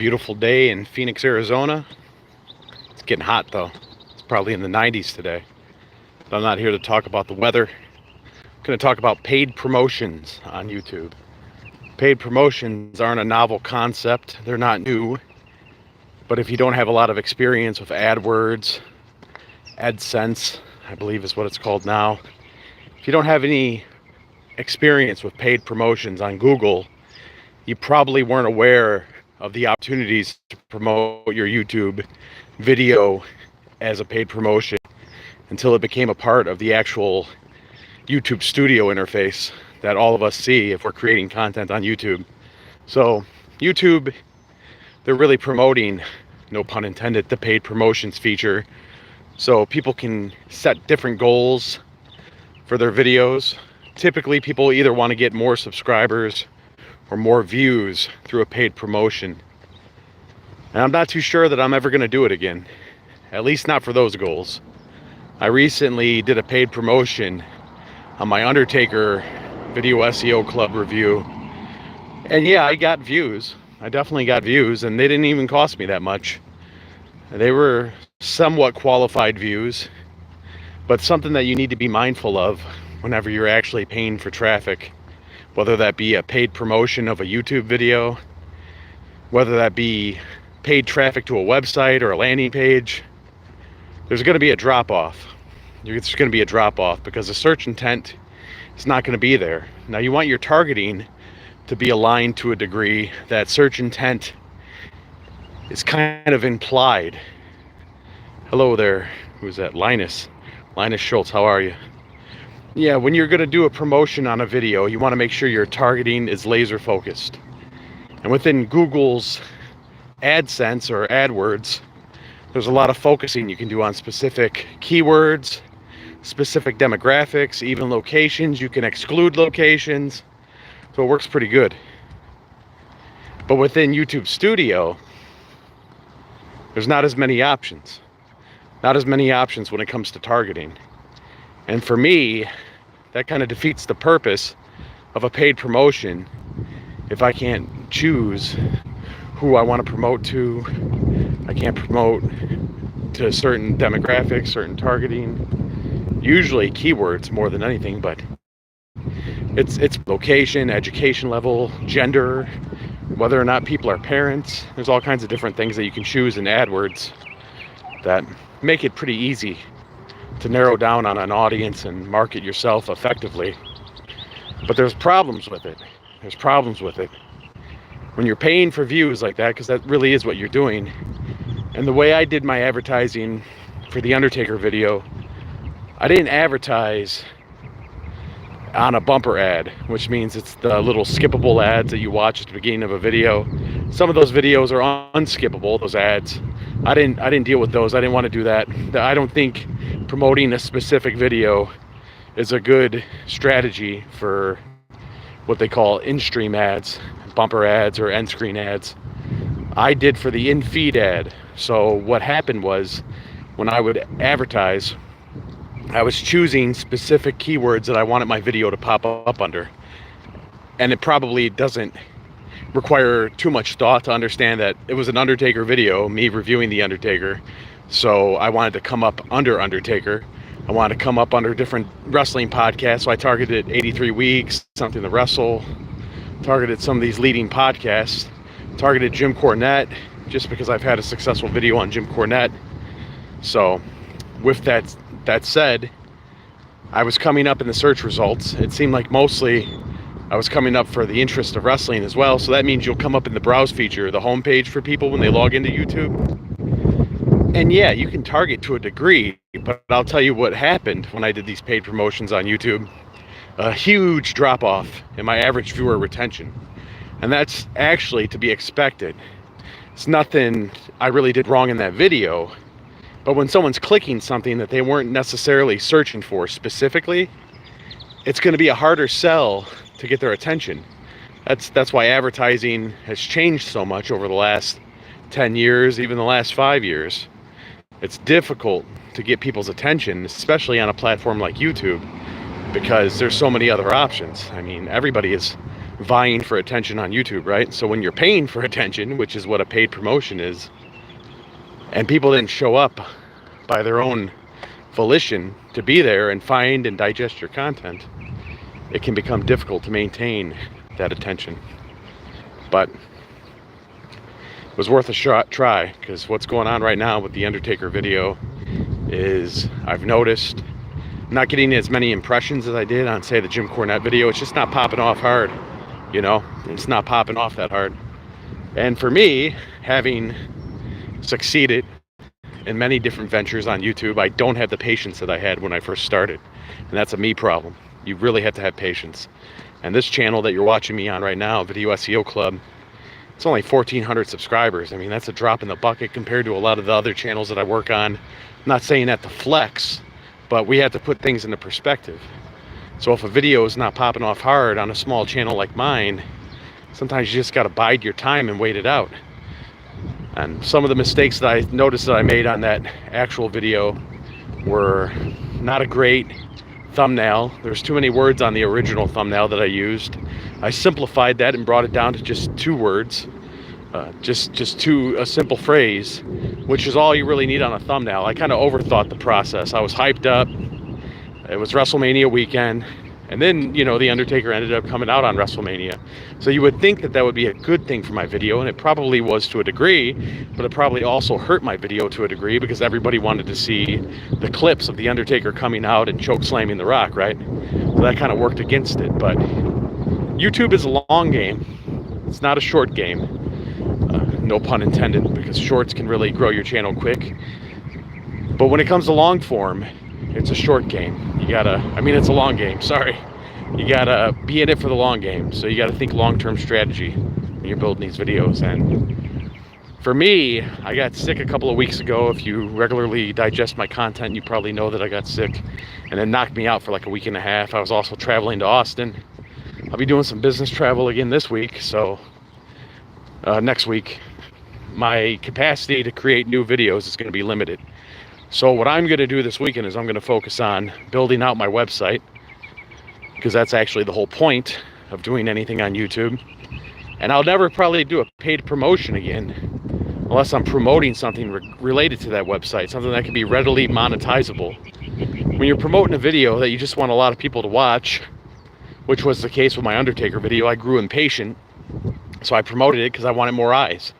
Beautiful day in Phoenix, Arizona. It's getting hot though. It's probably in the 90s today. But I'm not here to talk about the weather. I'm going to talk about paid promotions on YouTube. Paid promotions aren't a novel concept. They're not new. But if you don't have a lot of experience with AdWords, AdSense, I believe is what it's called now. If you don't have any experience with paid promotions on Google, you probably weren't aware of the opportunities to promote your YouTube video as a paid promotion until it became a part of the actual YouTube studio interface that all of us see if we're creating content on YouTube. So YouTube, they're really promoting, no pun intended, the paid promotions feature, so people can set different goals for their videos. Typically people either want to get more subscribers or more views through a paid promotion. And I'm not too sure that I'm ever going to do it again, at least not for those goals. I recently did a paid promotion on my Undertaker Video SEO Club review, and yeah, I got views. I definitely got views, and they didn't even cost me that much. They were somewhat qualified views, but something that you need to be mindful of whenever you're actually paying for traffic, whether that be a paid promotion of a YouTube video, whether that be paid traffic to a website or a landing page, there's going to be a drop-off. There's going to be a drop-off because the search intent is not going to be there. Now you want your targeting to be aligned to a degree that search intent is kind of implied. Hello there, who's that? Linus Schultz, how are you? Yeah, when you're going to do a promotion on a video, you want to make sure your targeting is laser focused. And within Google's AdSense or AdWords, there's a lot of focusing you can do on specific keywords, specific demographics, even locations. You can exclude locations, so it works pretty good. But within YouTube Studio, there's not as many options. Not as many options when it comes to targeting. And for me, that kind of defeats the purpose of a paid promotion if I can't choose who I want to promote to. I can't promote to certain demographics, certain targeting, usually keywords more than anything, but it's location, education level, gender, whether or not people are parents. There's all kinds of different things that you can choose in AdWords that make it pretty easy to narrow down on an audience and market yourself effectively. But there's problems with it. There's problems with it. When you're paying for views like that, because that really is what you're doing. And the way I did my advertising for the Undertaker video, I didn't advertise on a bumper ad, which means it's the little skippable ads that you watch at the beginning of a video. Some of those videos are unskippable, those ads. I didn't deal with those. I didn't want to do that. I don't think promoting a specific video is a good strategy for what they call in-stream ads, bumper ads or end-screen ads. I did for the in-feed ad. So what happened was, when I would advertise, I was choosing specific keywords that I wanted my video to pop up under. And it probably doesn't require too much thought to understand that it was an Undertaker video, me reviewing the Undertaker. So I wanted to come up under Undertaker. I wanted to come up under different wrestling podcasts. So I targeted 83 Weeks, Something to Wrestle, targeted some of these leading podcasts, targeted Jim Cornette, just because I've had a successful video on Jim Cornette. So with that said, I was coming up in the search results. It seemed like mostly I was coming up for the interest of wrestling as well. So that means you'll come up in the browse feature, the homepage for people when they log into YouTube. And yeah, you can target to a degree, but I'll tell you what happened when I did these paid promotions on YouTube. A huge drop off in my average viewer retention. And that's actually to be expected. It's nothing I really did wrong in that video. But when someone's clicking something that they weren't necessarily searching for specifically, it's going to be a harder sell to get their attention. That's why advertising has changed so much over the last 10 years, even the last 5 years. It's difficult to get people's attention, especially on a platform like YouTube, because there's so many other options. I mean, everybody is vying for attention on YouTube, right? So when you're paying for attention, which is what a paid promotion is, and people didn't show up by their own volition to be there and find and digest your content, it can become difficult to maintain that attention. But it was worth a try, because what's going on right now with the Undertaker video is I've noticed I'm not getting as many impressions as I did on, say, the Jim Cornette video. It's just not popping off hard, you know? It's not popping off that hard. And for me, having succeeded in many different ventures on YouTube, I don't have the patience that I had when I first started. And that's a me problem. You really have to have patience. And this channel that you're watching me on right now, Video SEO Club, it's only 1,400 subscribers. I mean, that's a drop in the bucket compared to a lot of the other channels that I work on. I'm not saying that to flex, but we have to put things into perspective. So if a video is not popping off hard on a small channel like mine, sometimes you just got to bide your time and wait it out. And some of the mistakes that I noticed that I made on that actual video were not a great thumbnail. There's too many words on the original thumbnail that I used. I simplified that and brought it down to just 2 words, just a simple phrase, which is all you really need on a thumbnail. I kind of overthought the process. I was hyped up. It was WrestleMania weekend, and then, you know, The Undertaker ended up coming out on WrestleMania. So you would think that that would be a good thing for my video, and it probably was to a degree, but it probably also hurt my video to a degree, because everybody wanted to see the clips of The Undertaker coming out and choke slamming The Rock, right? So that kind of worked against it. But YouTube is a long game. It's not a short game. No pun intended, because shorts can really grow your channel quick. But when it comes to long form, it's a short game. It's a long game, sorry. You gotta be in it for the long game. So you gotta think long-term strategy when you're building these videos. And for me, I got sick a couple of weeks ago. If you regularly digest my content, you probably know that I got sick, and it knocked me out for like a week and a half. I was also traveling to Austin. I'll be doing some business travel again this week, so next week. My capacity to create new videos is going to be limited. So what I'm going to do this weekend is I'm going to focus on building out my website, because that's actually the whole point of doing anything on YouTube. And I'll never probably do a paid promotion again unless I'm promoting something related to that website, something that can be readily monetizable. When you're promoting a video that you just want a lot of people to watch, which was the case with my Undertaker video, I grew impatient, so I promoted it because I wanted more eyes.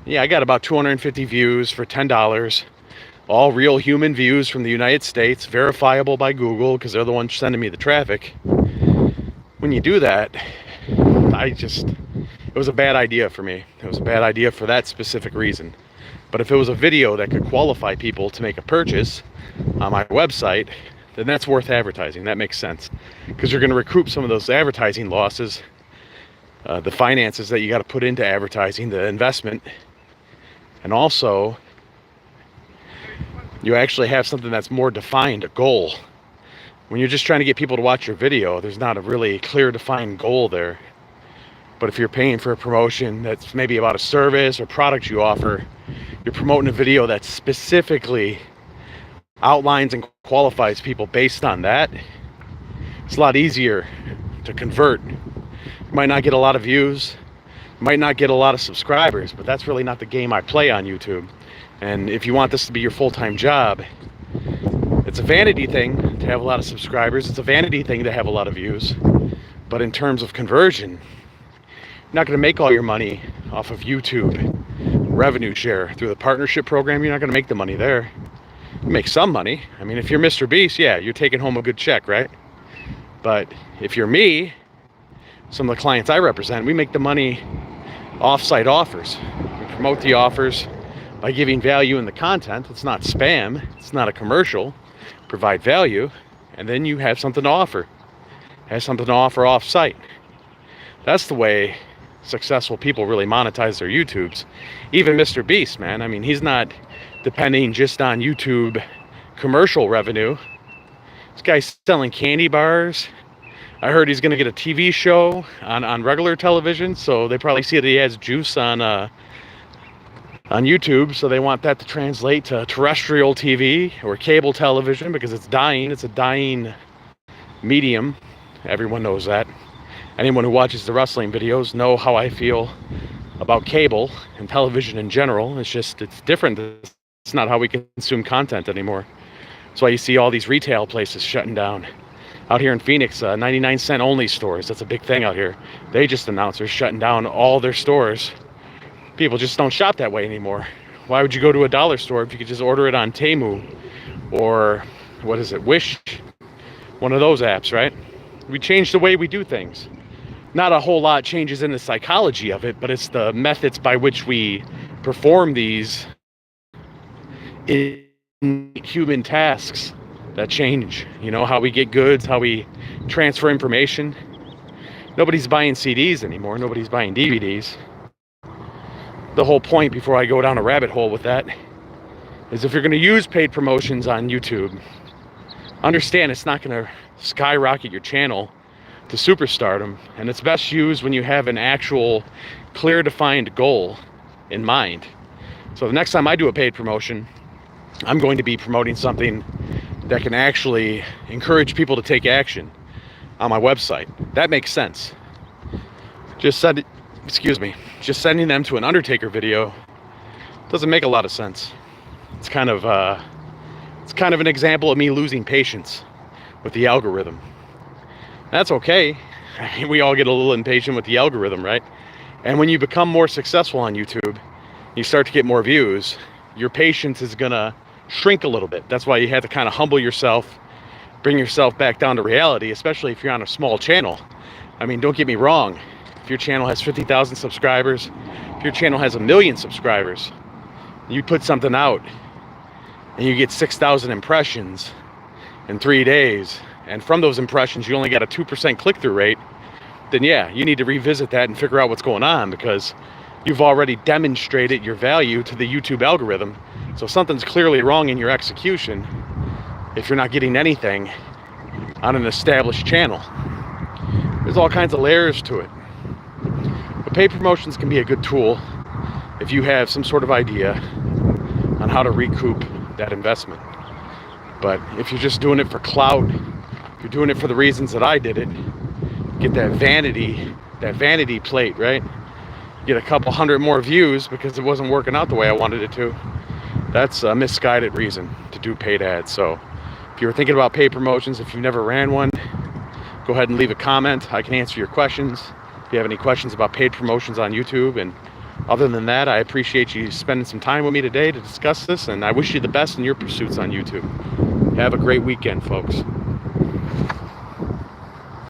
Yeah, I got about 250 views for $10. All real human views from the United States, verifiable by Google, because they're the ones sending me the traffic. When you do that, it was a bad idea for me. It was a bad idea for that specific reason. But if it was a video that could qualify people to make a purchase on my website, then that's worth advertising. That makes sense, because you're going to recoup some of those advertising losses, the finances that you got to put into advertising, the investment, and also you actually have something that's more defined, a goal. When you're just trying to get people to watch your video, there's not a really clear defined goal there. But if you're paying for a promotion that's maybe about a service or product you offer, you're promoting a video that specifically outlines and qualifies people based on that, it's a lot easier to convert. You might not get a lot of views, you might not get a lot of subscribers, but that's really not the game I play on YouTube. And if you want this to be your full-time job, it's a vanity thing to have a lot of subscribers. It's a vanity thing to have a lot of views. But in terms of conversion, you're not going to make all your money off of YouTube revenue share. Through the partnership program, you're not going to make the money there. You make some money. I mean, if you're Mr. Beast, yeah, you're taking home a good check, right? But if you're me, some of the clients I represent, we make the money off-site offers. We promote the offers by giving value in the content. It's not spam, it's not a commercial. Provide value, and then you have something to offer. Have something to offer off-site. That's the way successful people really monetize their YouTubes. Even Mr. Beast, man, I mean, he's not depending just on YouTube commercial revenue. This guy's selling candy bars. I heard he's going to get a TV show on regular television, so they probably see that he has juice on YouTube, so they want that to translate to terrestrial TV or cable television, because it's dying. It's a dying medium. Everyone knows that. Anyone who watches the wrestling videos know how I feel about cable and television in general. It's different. It's not how we consume content anymore. That's why you see all these retail places shutting down. Out here in Phoenix, 99-cent only stores, that's a big thing out here. They just announced they're shutting down all their stores. People just don't shop that way anymore. Why would you go to a dollar store if you could just order it on Temu or, what is it, Wish? One of those apps, right? We changed the way we do things. Not a whole lot changes in the psychology of it, but it's the methods by which we perform these human tasks that change. You know, how we get goods, how we transfer information. Nobody's buying CDs anymore. Nobody's buying DVDs. The whole point, before I go down a rabbit hole with that, is if you're going to use paid promotions on YouTube, understand it's not going to skyrocket your channel to superstardom, and it's best used when you have an actual clear defined goal in mind. So the next time I do a paid promotion, I'm going to be promoting something that can actually encourage people to take action on my website. That makes sense. Just sending them to an Undertaker video doesn't make a lot of sense. It's kind of an example of me losing patience with the algorithm. That's okay. I mean, we all get a little impatient with the algorithm, right? And when you become more successful on YouTube, you start to get more views, your patience is gonna shrink a little bit. That's why you have to kind of humble yourself, bring yourself back down to reality, especially if you're on a small channel. I mean, don't get me wrong. If your channel has 50,000 subscribers, if your channel has 1 million subscribers, you put something out and you get 6,000 impressions in 3 days, and from those impressions you only got a 2% click-through rate, then yeah, you need to revisit that and figure out what's going on, because you've already demonstrated your value to the YouTube algorithm. So something's clearly wrong in your execution if you're not getting anything on an established channel. There's all kinds of layers to it. But paid promotions can be a good tool if you have some sort of idea on how to recoup that investment. But if you're just doing it for clout, if you're doing it for the reasons that I did it, get that vanity plate, right? Get a couple hundred more views because it wasn't working out the way I wanted it to. That's a misguided reason to do paid ads. So if you're thinking about paid promotions, if you've never ran one, go ahead and leave a comment. I can answer your questions. If you have any questions about paid promotions on YouTube. And other than that, I appreciate you spending some time with me today to discuss this, and I wish you the best in your pursuits on YouTube. Have a great weekend, folks.